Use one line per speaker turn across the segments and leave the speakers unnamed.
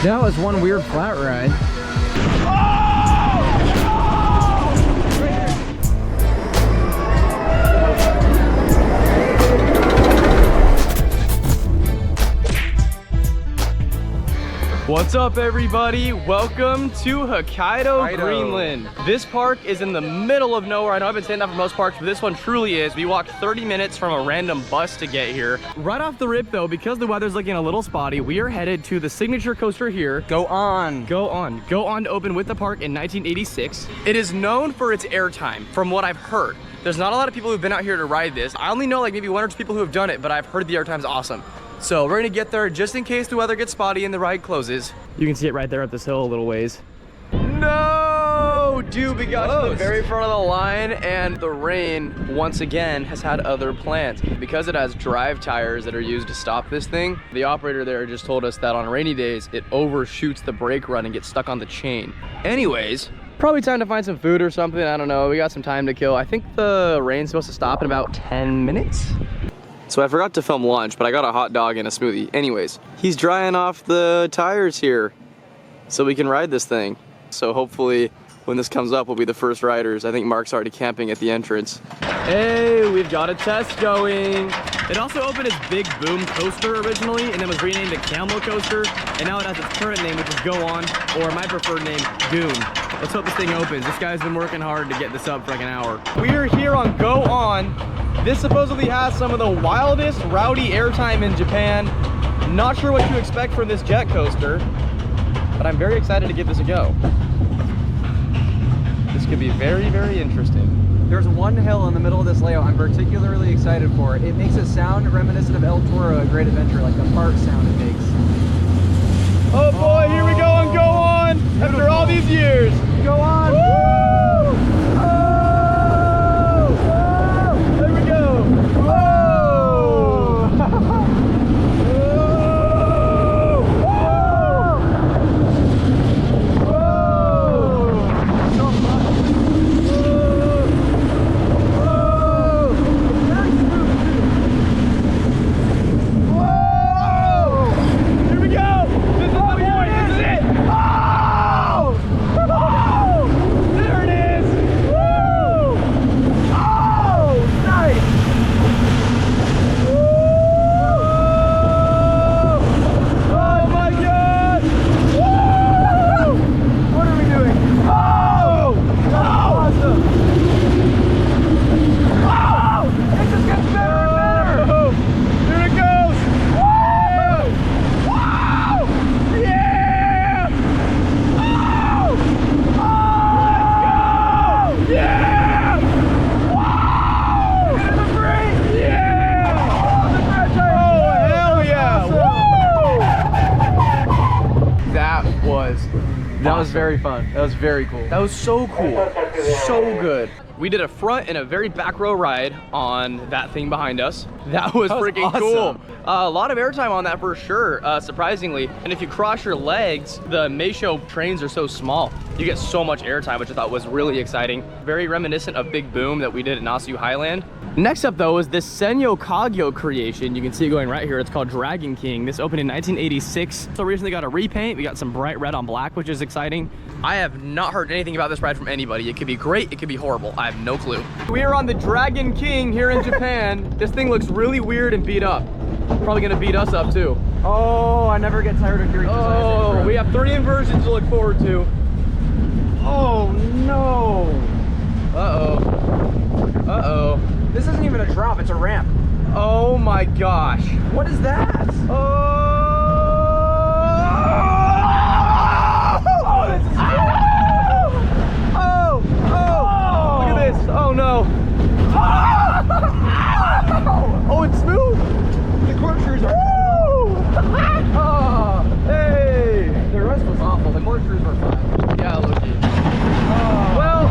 That was one weird flat ride.
What's up, everybody? Welcome to Hokkaido Greenland. This park is in the middle of nowhere. I know I've been saying that for most parks, but this one truly is. We walked 30 minutes from a random bus to get here. Right off the rip though, because the weather's looking a little spotty, we are headed to the signature coaster here.
Go on.
Go on to open with the park in 1986. It is known for its airtime, from what I've heard. There's not a lot of people who've been out here to ride this. I only know like maybe one or two people who have done it, but I've heard the airtime's awesome. So we're gonna get there just in case the weather gets spotty and the ride closes. You can see it right there up this hill a little ways. No! Dude, we got to the very front of the line and the rain, once again, has had other plans. Because it has drive tires that are used to stop this thing, the operator there just told us that on rainy days, it overshoots the brake run and gets stuck on the chain. Anyways, probably time to find some food or something, I don't know. We got some time to kill. I think the rain's supposed to stop in about 10 minutes. So I forgot to film lunch, but I got a hot dog and a smoothie. Anyways, he's drying off the tires here so we can ride this thing. So hopefully when this comes up, we'll be the first riders. I think Mark's already camping at the entrance. Hey, we've got a test going. It also opened as Big Boom Coaster originally, and then was renamed to Camel Coaster, and now it has its current name, which is Go On, or my preferred name, Goon. Let's hope this thing opens. This guy's been working hard to get this up for like an hour. We are here on Go On. This supposedly has some of the wildest, rowdy airtime in Japan. Not sure what to expect from this jet coaster, but I'm very excited to give this a go. This could be very, very interesting.
There's one hill in the middle of this layout I'm particularly excited for. It makes a sound reminiscent of El Toro, A Great Adventure, like the fart sound it makes.
Oh boy, here we go on Go On! Beautiful. After all these years.
Go on!
Woo! There we go! Whoa! That was very fun. That was very cool. That was so cool. So good. We did a front and a very back row ride on that thing behind us. That was freaking awesome. Cool. A lot of airtime on that for sure, surprisingly. And if you cross your legs, the Meisho trains are so small. You get so much airtime, which I thought was really exciting. Very reminiscent of Big Boom that we did at Nasu Highland. Next up though is this Senyo Kagyo creation. You can see it going right here. It's called Dragon King. This opened in 1986. So recently got a repaint. We got some bright red on black, which is exciting. I have not heard anything about this ride from anybody. It could be great, it could be horrible. I have no clue. We are on the Dragon King here in Japan. This thing looks really weird and beat up. Probably gonna beat us up too.
Oh, I never get tired of hearing this.
Oh, we have 3 inversions to look forward to.
Oh no.
Uh-oh. Uh-oh.
This isn't even a drop, it's a ramp.
Oh my gosh.
What is that?
Oh, this is look at this. Oh no. Oh, it's smooth.
The corkscrews are.
Oh, hey.
The rest was awful. The corkscrews were fine.
Yeah, Loki.
Oh.
Well,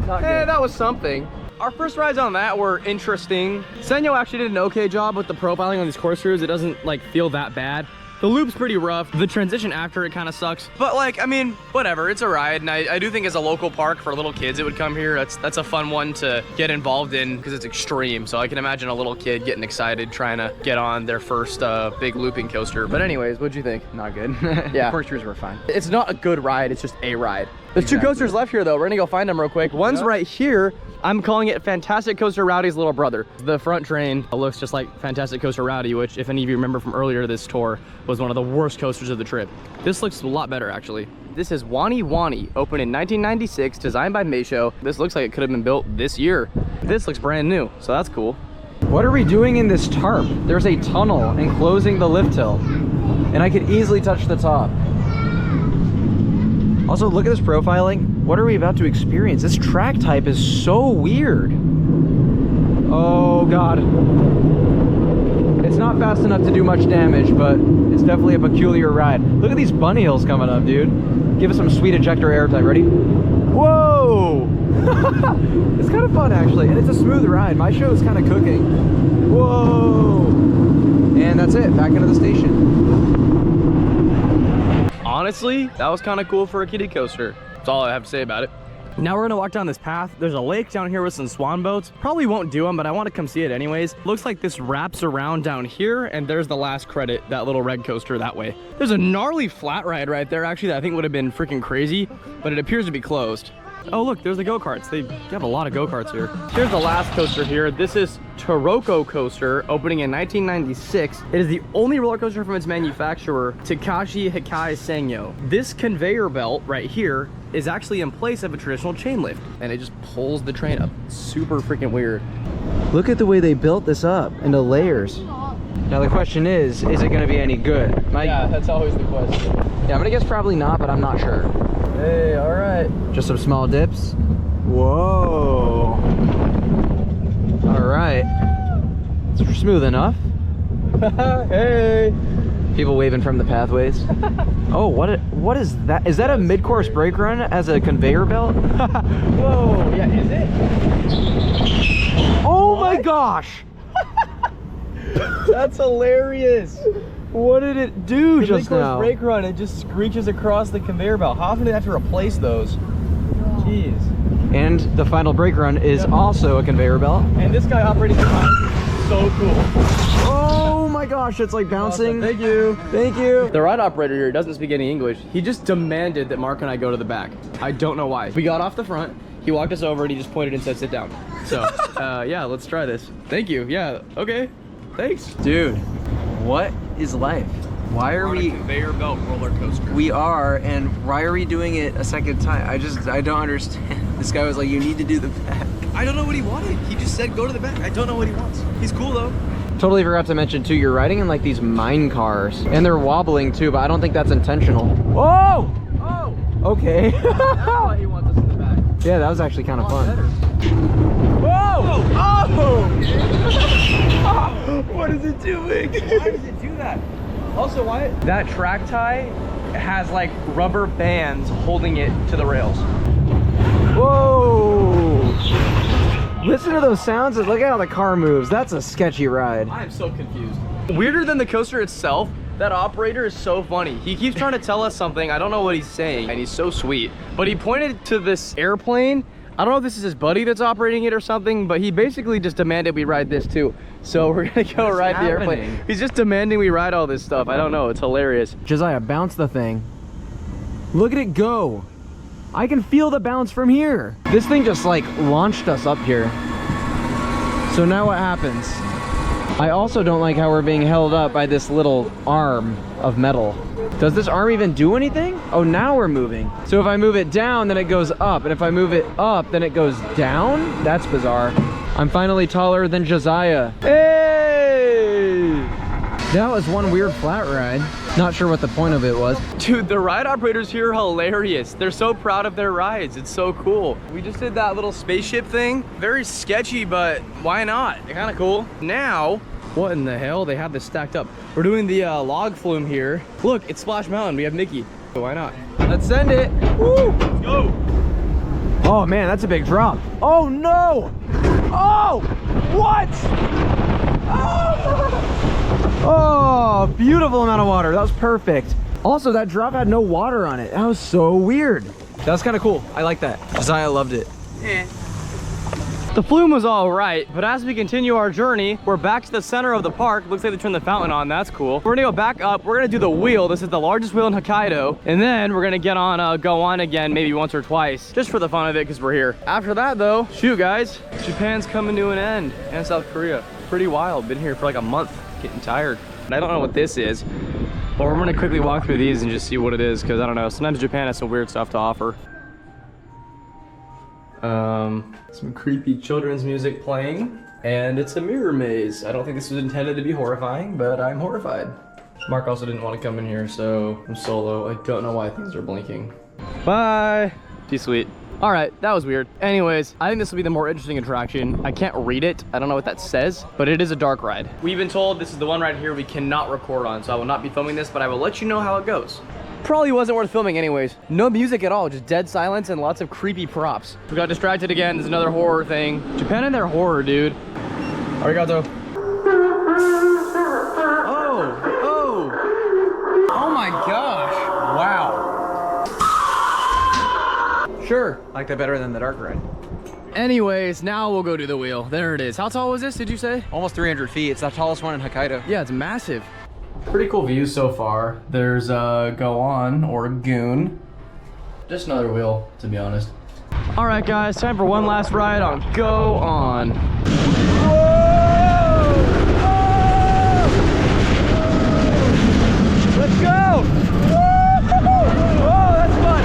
not good.
That was something. Our first rides on that were interesting. Senyo actually did an okay job with the profiling on these corkscrews. It doesn't like feel that bad. The loop's pretty rough. The transition after it kind of sucks. But like, I mean, whatever, it's a ride. And I do think as a local park for little kids that would come here, that's a fun one to get involved in because it's extreme. So I can imagine a little kid getting excited trying to get on their first big looping coaster. But anyways, what'd you think?
Not good.
Yeah.
Corkscrews were fine.
It's not a good ride, it's just a ride. There's
Exactly.
two coasters left here though. We're gonna go find them real quick. One's right here. I'm calling it Fantastic Coaster Rowdy's little brother. The front train looks just like Fantastic Coaster Rowdy, which if any of you remember from earlier this tour, was one of the worst coasters of the trip. This looks a lot better actually. This is Wani, opened in 1996, designed by Meisho. This looks like it could have been built this year. This looks brand new, so that's cool.
What are we doing in this tarp? There's a tunnel enclosing the lift hill, and I could easily touch the top. Also, look at this profiling. What are we about to experience? This track type is so weird. Oh God. It's not fast enough to do much damage, but it's definitely a peculiar ride. Look at these bunny hills coming up, dude. Give us some sweet ejector air time. Ready? Whoa! It's kind of fun actually, and it's a smooth ride. My show is kind of cooking. Whoa! And that's it, back into the station.
Honestly, that was kind of cool for a kiddie coaster. That's all I have to say about it. Now we're gonna walk down this path. There's a lake down here with some swan boats. Probably won't do them, but I want to come see it anyways. Looks like this wraps around down here, and there's the last credit, that little red coaster that way. There's a gnarly flat ride right there, actually, that I think would have been freaking crazy, but it appears to be closed. Oh look, there's the go-karts. They have a lot of go-karts here. Here's the last coaster here. This is Torokko Coaster, opening in 1996. It is the only roller coaster from its manufacturer, Takashi Hikai Sangyo. This conveyor belt right here is actually in place of a traditional chain lift, and it just pulls the train up. Super freaking weird.
Look at the way they built this up into layers. Now the question is it gonna be any good?
Yeah, that's always the question.
Yeah, I'm gonna guess probably not, but I'm not sure.
Hey, all right.
Just some small dips. Whoa. All right. It's smooth enough.
Hey.
People waving from the pathways. Oh, what is that? Is that a mid-course brake run as a conveyor belt?
Whoa, yeah, is it?
Oh my gosh.
That's hilarious.
What did it do
The
just now?
brake run, it just screeches across the conveyor belt. How often do they have to replace those? Jeez.
And the final brake run is also a conveyor belt.
And this guy operating the line, so cool.
Oh my gosh, it's like bouncing.
Awesome. Thank you.
Thank you.
The ride operator here doesn't speak any English. He just demanded that Mark and I go to the back. I don't know why. We got off the front, he walked us over and he just pointed and said, sit down. So, yeah, let's try this. Thank you. Yeah, okay. Thanks.
Dude, what is life? Why are we
conveyor belt roller coaster?
We are, and why are we doing it a second time? I don't understand. This guy was like, you need to do the back.
I don't know what he wanted. He just said go to the back. I don't know what he wants. He's cool though.
Totally forgot to mention too, you're riding in like these mine cars, and they're wobbling too, but I don't think that's intentional. Whoa! Oh! Okay.
That's why he wants us in the back.
Yeah, that was actually kind of fun.
Whoa! Oh! What is it doing? Why does it do that? Also, why? That track tie has like rubber bands holding it to the rails.
Whoa! Listen to those sounds and look at how the car moves. That's a sketchy ride.
I am so confused. Weirder than the coaster itself, that operator is so funny. He keeps trying to tell us something. I don't know what he's saying, and he's so sweet. But he pointed to this airplane. I don't know if this is his buddy that's operating it or something, but he basically just demanded we ride this too. So we're gonna go ride the airplane. He's just demanding we ride all this stuff. I don't know, it's hilarious.
Josiah, bounce the thing. Look at it go. I can feel the bounce from here. This thing just like launched us up here. So now what happens? I also don't like how we're being held up by this little arm of metal. Does this arm even do anything? Oh, now we're moving. So if I move it down, then it goes up. And if I move it up, then it goes down? That's bizarre. I'm finally taller than Josiah. Hey! That was one weird flat ride. Not sure what the point of it was.
Dude, the ride operators here are hilarious. They're so proud of their rides. It's so cool. We just did that little spaceship thing. Very sketchy, but why not? They're kind of cool. Now, what in the hell? They have this stacked up. We're doing the log flume here. Look, it's Splash Mountain. We have Mickey. So why not?
Let's send it. Woo!
Let's go.
Oh man, that's a big drop. Oh no! Oh! What? Oh! Oh, Oh, beautiful amount of water. That was perfect. Also, that drop had no water on it. That was so weird. That was kind of cool. I like that. Josiah loved it.
The Flume was all right, but as we continue our journey, we're back to the center of the park. Looks like they turned the fountain on. That's cool. We're gonna go back up. We're gonna do the wheel. This is the largest wheel in Hokkaido. And then we're gonna get on, go on again, maybe once or twice, just for the fun of it, because we're here. After that, though, shoot, guys, Japan's coming to an end, and South Korea. Pretty wild. Been here for like a month, getting tired. And I don't know what this is, but we're gonna quickly walk through these and just see what it is, because I don't know. Sometimes Japan has some weird stuff to offer. Some creepy children's music playing, and it's a mirror maze. I don't think this was intended to be horrifying, but I'm horrified. Mark also didn't want to come in here, so I'm solo. I don't know why things are blinking. Bye. Too sweet. All right, that was weird. Anyways, I think this will be the more interesting attraction. I can't read it. I don't know what that says, but it is a dark ride. We've been told this is the one right here we cannot record on, so I will not be filming this, but I will let you know how it goes. Probably wasn't worth filming anyways. No music at all, just dead silence and lots of creepy props. We got distracted again. There's another horror thing. Japan and their horror, dude. Arigato. Oh my gosh. Wow. Sure.
I like that better than the dark ride.
Anyways, now we'll go do the wheel. There it is. How tall was this, did you say?
Almost 300 feet. It's the tallest one in Hokkaido.
Yeah, it's massive. Pretty cool views so far. There's Go On or Goon. Just another wheel, to be honest. All right, guys, time for one last ride on Go On. Let's go! Oh, that's fun!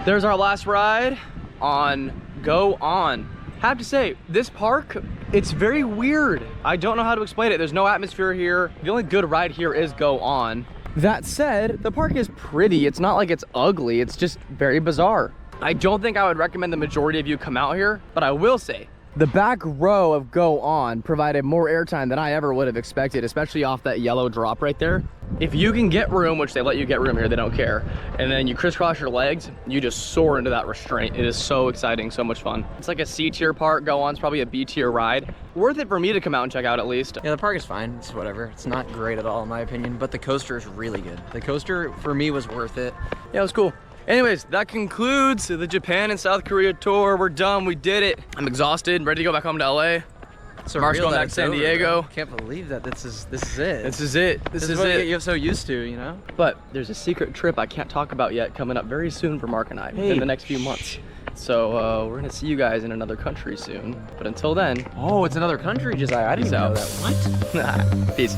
There's our last ride on Go On. Have to say, this park, it's very weird. I don't know how to explain it. There's no atmosphere here. The only good ride here is Go On. That said, the park is pretty. It's not like it's ugly. It's just very bizarre. I don't think I would recommend the majority of you come out here, but I will say, the back row of Go On provided more airtime than I ever would have expected, especially off that yellow drop right there. If you can get room, which they let you get room here, they don't care, and then you crisscross your legs, you just soar into that restraint. It is so exciting, so much fun. It's like a C-tier park. Go On's probably a B-tier ride. Worth it for me to come out and check out at least.
Yeah, the park is fine. It's whatever. It's not great at all in my opinion, but the coaster is really good. The coaster, for me, was worth it.
Yeah, it was cool. Anyways, that concludes the Japan and South Korea tour. We're done. We did it. I'm exhausted, ready to go back home to LA. Mark's going back to San Diego.
I can't believe that this is it.
This is it. This is
what
it.
you're so used to, you know?
But there's a secret trip I can't talk about yet coming up very soon for Mark and I, in the next few months. So we're gonna see you guys in another country soon. But until then.
Oh, it's another country, Josiah. I didn't know that. What?
Peace.